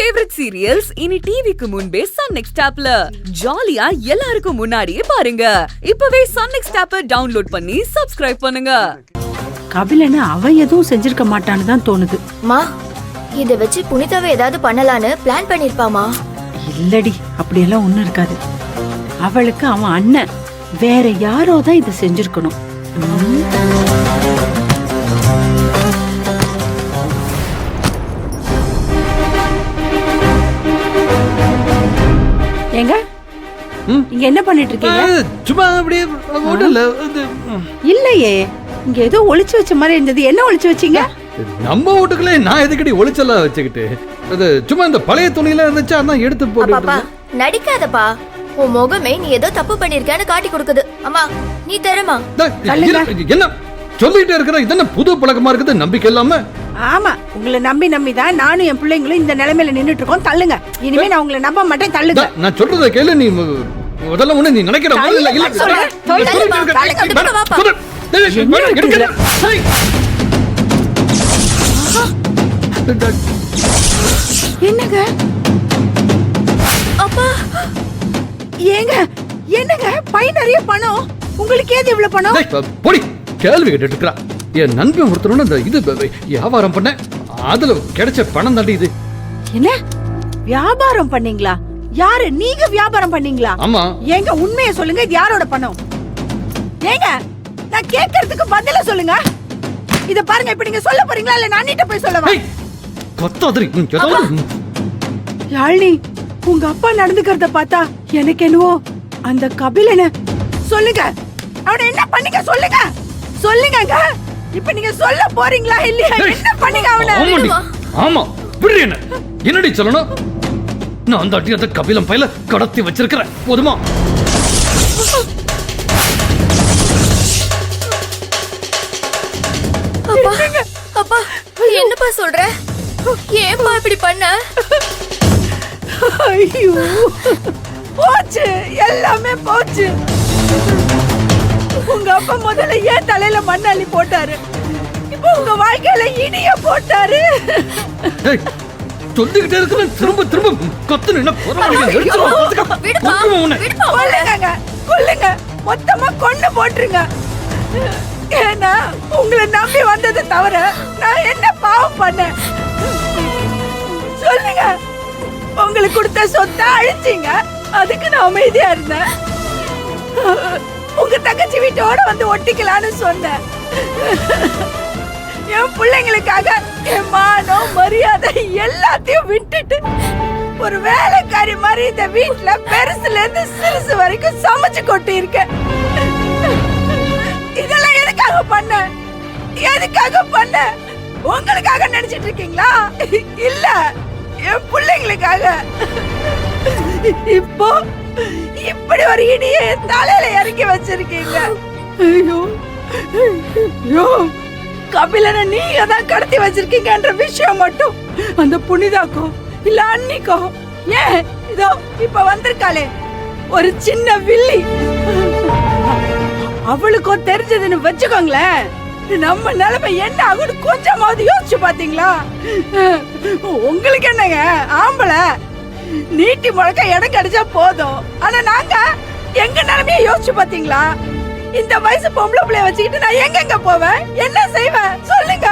Favourite serials இனி டிவிக்கு முன்பே சன் நெக்ஸ்ட் ஆப்ல ஜாலியா எல்லாருக்கும் முன்னாடியே பாருங்க. இப்பவே சன் நெக்ஸ்ட் ஆப்பை டவுன்லோட் பண்ணி சப்ஸ்கிரைப் பண்ணுங்க. கபிலனை அவன் எதுவும் செஞ்சிருக்க மாட்டான்னு தான் தோணுது. மா, இத வச்சு புனிதாவை ஏதாவது பண்ணலான்னு பிளான் பண்ணிருப்பாமா? இல்லடி, அப்படியெல்லாம் ஒண்ணும் இருக்காது. அவளுக்கு அவன் அண்ணன் வேற யாரோ தான் இதை செஞ்சிருக்கணும். ஏங்க, இங்க என்ன பண்ணிட்டு இருக்கீங்க? சும்மா அப்படியே ஹோட்டல்ல இல்லையே, இங்க ஏதோ ஒளிச்சு வச்ச மாதிரி இருந்தது. என்ன ஒளிச்சு வச்சீங்க? நம்ம வீட்டுக்குள்ளே நான் எதுக்கடி ஒளிச்செல்லாம் வச்சுக்கிட்டு, அது சும்மா இந்த பழைய துணியில இருந்துச்சு, அதான் எடுத்து போட்டு. நடிக்காதப்பா, உன் முகமே நீ ஏதோ தப்பு பண்ணிருக்கேன்னு காட்டி கொடுக்குது. அம்மா, நீ தரமா? என்ன சொல்லிட்டே இருக்கிற? இதென்ன புது பழக்கமா இருக்குது, நம்பிக்கை இல்லாம? ஆமா, உங்களை நம்பி தான் நானும் என் பிள்ளைங்களும் இந்த நிலைமையில நின்னுட்டு இருக்கோம். தள்ளுங்க, இனிமே நான் உங்களை நம்ப மாட்டேன். தள்ளுங்க. நான் சொல்றத கேளு. நீ அதெல்லாம் ஒண்ணு நீ நினைக்கிற மாதிரி இல்ல. என்னங்க அப்பா, ஏங்க என்னங்க பை நிறைய பணம், உங்களுக்கு ஏது இவ்வளவு பணம்? போடி, கேள்வி கேட்டு இருக்கா. என் நண்பன் ஒருத்தரோட இந்த இது வியாபாரம் பண்ண, அதுல கிடைச்ச பணம் தாண்டி இது. என்ன வியாபாரம் பண்ணீங்களா? யாரு நீங்க வியாபாரம் பண்ணீங்களா? ஆமா. ஏங்க உண்மையை சொல்லுங்க, இது யாரோட பணம்? ஏங்க நான் கேக்குறதுக்கு பதில சொல்லுங்க. இத பாருங்க, இப்ப நீங்க சொல்ல போறீங்களா இல்ல நான் நீட்ட போய் சொல்லவா? கத்தாதரி. யாழ்னி, உங்க அப்பா நடந்துக்கிறத பார்த்தா எனக்கு என்னவோ அந்த கபிலனை சொல்லுங்க, அவனை என்ன பண்ணீங்க சொல்லுங்க, சொல்லுங்க. இப்ப நீங்க சொல்ல போறீங்களா இல்லையா? என்ன பண்ணீங்க அவனை? ஆமா, விடு. என்னடி சொல்லணும்? நான் அந்த அடி அந்த கபிலம் பையில கடத்தி வச்சிருக்கிறேன், போதுமா? அப்பா, அப்பா, என்னப்பா சொல்ற? ஏன்பா இப்படி பண்ண? ஐயோ, போச்சு, எல்லாமே போச்சு. உங்க அப்பா முதல்ல ஏன் தலையில மண்ணாளி போட்டாரு, இப்போ உங்க வாழ்க்கையில இனிய போட்டாரு. சொல்லிக்கிட்டே இருக்கிற, திரும்ப திரும்ப கத்துன. கொல்லுங்க, மொத்தமா கொண்டு போட்டுருங்க. ஏன்னா உங்களை நம்பி வந்தது தவிர நான் என்ன பாவம் பண்ணேன் சொல்லுங்க? உங்களுக்கு கொடுத்த சொத்தை அழிச்சிங்க, அதுக்கு நான் அமைதியா இருந்தேன். உங்க தங்கச்சி வீட்டோட வந்து ஒட்டிக்கலான்னு சொன்னேன். என் பிள்ளைங்களுக்காக என் மானம் மரியாதை எல்லாத்தையும் விட்டுட்டு ஒரு வேலைக்காரி மாதிரி இந்த வீட்டுல பெருசுல இருந்து சிறுசு வரைக்கும் சமைச்சு கொட்டி இருக்கேன். இதெல்லாம் எதுக்காக பண்ண? எதுக்காக பண்ண? உங்களுக்காக நினைச்சிட்டு இருக்கீங்களா? இல்ல, என் பிள்ளைங்களுக்காக. இப்போ இப்படி ஒரு இடியை தலையில இறக்கி வச்சிருக்கீங்க. ஐயோ ஐயோ, கபிலனை நீங்க தான் கடத்தி வச்சிருக்கீங்கன்ற விஷயம் மட்டும் அந்த புனிதாக்கோ இல்ல அன்னிக்கோ, ஏன் இதோ இப்ப வந்திருக்காளே ஒரு சின்ன வில்லி, அவளுக்கோ தெரிஞ்சதுன்னு வச்சுக்கோங்களேன், நம்ம நிலைமை என்ன ஆகும்னு கொஞ்சமாவது யோசிச்சு பாத்தீங்களா? உங்களுக்கு என்னங்க ஆம்பளை, நீட்டி முழக்க இடம் கிடைச்சா போதும். ஆனா நாங்க எங்க நிலைமைய யோசிச்சு பாத்தீங்களா? இந்த வயசு பொம்பளை பிள்ளைய வச்சுக்கிட்டு நான் எங்க போவேன், என்ன செய்வேன் சொல்லுங்க?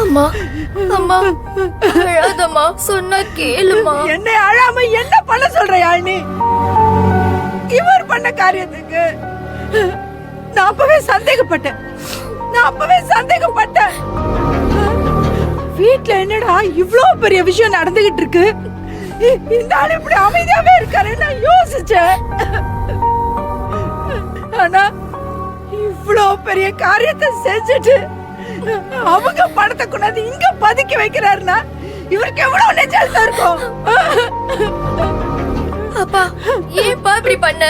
அம்மா, அம்மா, அழாதம்மா, சொன்னா கேளுமா. என்னை அழாம என்ன பண்ண சொல்ற யாழ்னி? இவர் பண்ண காரியத்துக்கு நான் அப்பவே சந்தேகப்பட்டேன். வீட்ல என்னடா இவ்ளோ பெரிய விஷயம் நடந்துகிட்டு இருக்கு, இந்த ஆள் இப்படி அமைதியாவே இருக்காரு நான் யோசிச்சேன். ஆனா இவ்ளோ பெரிய காரியத்தை செஞ்சுட்டு அவங்க பணத்தை கொண்டாந்து இங்க பதுக்கி வைக்கிறாருன்னா இவருக்கு எவ்வளவு நெஞ்சல்தான் இருக்கும். அப்பா, ஏன்பா இப்படி பண்ண?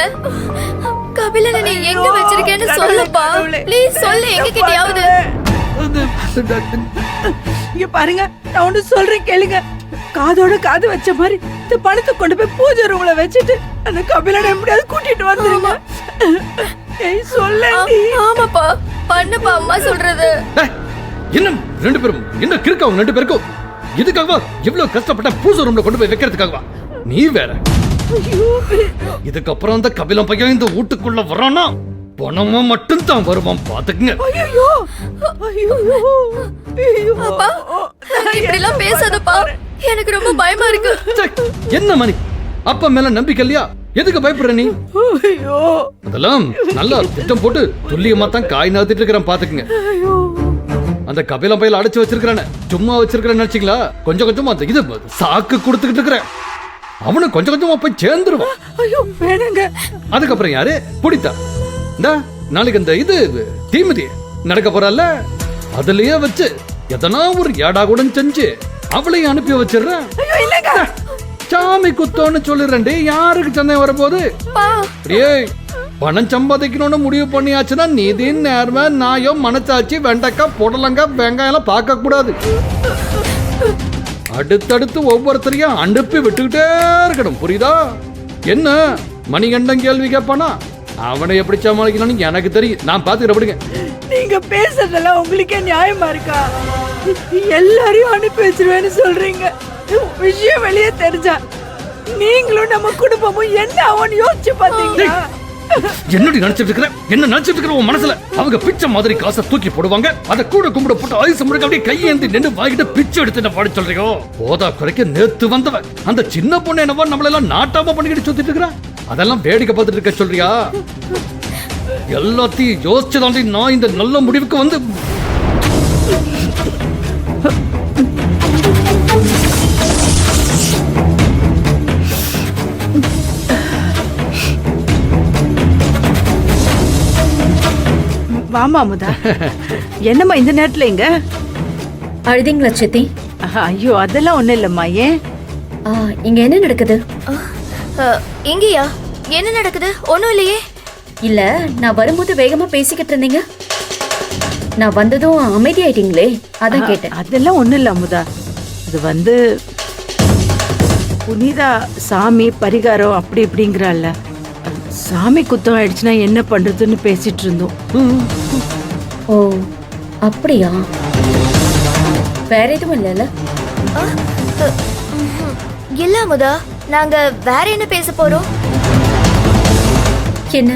கபிலனை நீ எங்க வச்சிருக்கேன்னு சொல்லுப்பா, ப்ளீஸ் சொல்லு. எங்க கிட்டயாவது இங்க பாருங்க, நான் ஒண்ணு சொல்றேன் கேளுங்க. காதோட காது வச்ச மாதிரி இந்த பணத்தை கொண்டு போய் பூஜை ரூம்ல வச்சுட்டு அந்த கபிலனை எப்படியாவது கூட்டிட்டு வந்துருங்க. ஏய் சொல்லேண்டி. ஆமாப்பா, பண்ணுப்பா அம்மா சொல்றது. என்ன ரெண்டு பேரும் என்ன கிறுக்கு அவங்க ரெண்டு பேருக்கும்? இதுக்காகவா இவ்வளவு கஷ்டப்பட்ட பூஜை ரூம்ல கொண்டு போய் வைக்கிறதுக்காகவா? நீ வேற. இதுக்கப்புறம் அந்த கபிலம் பையன் இந்த வீட்டுக்குள்ள வரானா பணமும் மட்டும் தான் வருவான், பாத்துக்குங்க. ஐயோ ஐயோ ஐயோ அப்பா இப்படி எல்லாம் பேசாதப்பா, எனக்கு ரொம்ப பயமா இருக்கு. ச்சே, என்ன மணி அப்பா மேல நம்பிக்கை இல்லையா? எதுக்கு பயப்படுற நீ? ஐயோ அதெல்லாம் நல்லா திட்டம் போட்டு துல்லியமா தான் காய் நகர்த்திட்டு இருக்கிறேன், பாத்துக்குங்க. ஐயோ அந்த கபிலம் பையில அடைச்சு வச்சிருக்கிறேன், சும்மா வச்சிருக்கிறேன் நினைச்சீங்களா? கொஞ்சம் கொஞ்சமா அந்த இது சாக்கு கொடுத்துக்கிட்டு இருக்கிறேன். அவனு கொஞ்சம் கொஞ்சமா போய் சேர்ந்துருவான். ஐயோ வேணுங்க. அதுக்கப்புறம் யாரு பிடித்தா நாளைக்கு அந்த இது தீமிதி நடக்க போறல்ல, அதுலயே வச்சு எதனா ஒரு ஏடா கூட செஞ்சு அவளையும் அனுப்பி வச்சிடுறேன். ஐயோ இல்லங்க. சாமி குத்தோன்னு சொல்லிடுறேன்டி, யாருக்கு சந்தேகம் வரப்போகுது? அப்படியே பணம் சம்பாதிக்கணும்னு முடிவு பண்ணியாச்சுன்னா நீதி நேர்மை நியாயம் மனசாட்சி வெண்டைக்காய் புடலங்காய் வெங்காயம் எல்லாம் பார்க்க கூடாது. அடுத்தடுத்து ஒவ்வொருத்தரையும் அனுப்பி விட்டுக்கிட்டே இருக்கணும், புரியுதா? என்ன மணிகண்டன் கேள்வி கேட்பானா? அவனை எப்படி சமாளிக்கணும்னு எனக்கு தெரியும், நான் பாத்துக்கிறேன். நீங்க பேசுறதெல்லாம் உங்களுக்கே நியாயமா இருக்கா? எல்லாரையும் அனுப்பி வச்சிருவேன்னு சொல்றீங்க. விஷயம் வெளியே தெரிஞ்சா நீங்களும் நம்ம குடும்பமும் என்ன ஆகும்னு யோசிச்சு பாத்தீங்களா? என்னடி நினைச்சிட்டு இருக்கிற? என்ன நினைச்சிட்டு இருக்கிற உன் மனசுல? அவங்க பிச்சை மாதிரி காசை தூக்கி போடுவாங்க, அதை கூட கும்பிட போட்டு ஆயுசு முழுக்க அப்படியே கையேந்தி நின்று வாங்கிட்டு பிச்சை எடுத்து என்ன பாட சொல்றீங்க? போதா குறைக்க நேத்து வந்தவன் அந்த சின்ன பொண்ணு என்னவா நம்மள எல்லாம் நாட்டாம பண்ணிக்கிட்டு சுத்திட்டு இருக்கிறா? அதெல்லாம் வேடிக்கை பார்த்துட்டு இருக்க சொல்றியா? எல்லாத்தையும் யோசிச்சுதாண்டி நான் இந்த நல்ல முடிவுக்கு வந்து. வாமா அமுதா. என்னம்மா இந்த நேரத்துல இங்க? அழுதிங்களா சித்தி? ஐயோ அதெல்லாம் ஒண்ணும் இல்லம்மா. ஏன்? இங்க என்ன நடக்குது? இங்கயா என்ன நடக்குது? ஒண்ணும் இல்லையே. இல்ல, நான் வரும்போது வேகமா பேசிக்கிட்டு இருந்தீங்க, நான் வந்ததும் அமைதியாயிட்டீங்களே, அதான் கேட்டேன். அதெல்லாம் ஒண்ணும் இல்ல அமுதா. இது வந்து புனிதா சாமி பரிகாரம் அப்படி இப்படிங்கிறாள்ல, சாமி குத்தம் ஆயிடுச்சுன்னா என்ன பண்றதுன்னு பேசிட்டு இருந்தோம். ஓ அப்படியா? வேற எதுவும் இல்லைல்ல? இல்ல அமுதா, நாங்க வேற என்ன பேச போறோம்? என்ன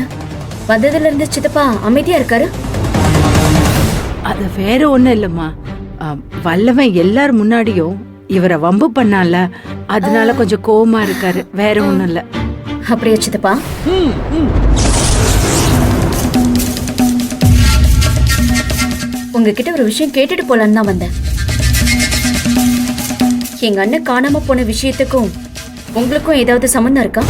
வந்ததுல இருந்து சித்தப்பா அமைதியா இருக்காரு? அது வேற ஒண்ணும் இல்லம்மா. வல்லவன் எல்லார் முன்னாடியும் இவரை வம்பு பண்ணால, அதனால கொஞ்சம் கோவமா இருக்காரு. வேற ஒண்ணும் இல்ல. அப்படியா சித்தப்பா? உங்ககிட்ட ஒரு விஷயம் கேட்டுட்டு போலான்னு தான் வந்தேன். எங்க அண்ணன் காணாம போன விஷயத்துக்கும் உங்களுக்கும் ஏதாவது சம்பந்தம் இருக்கா?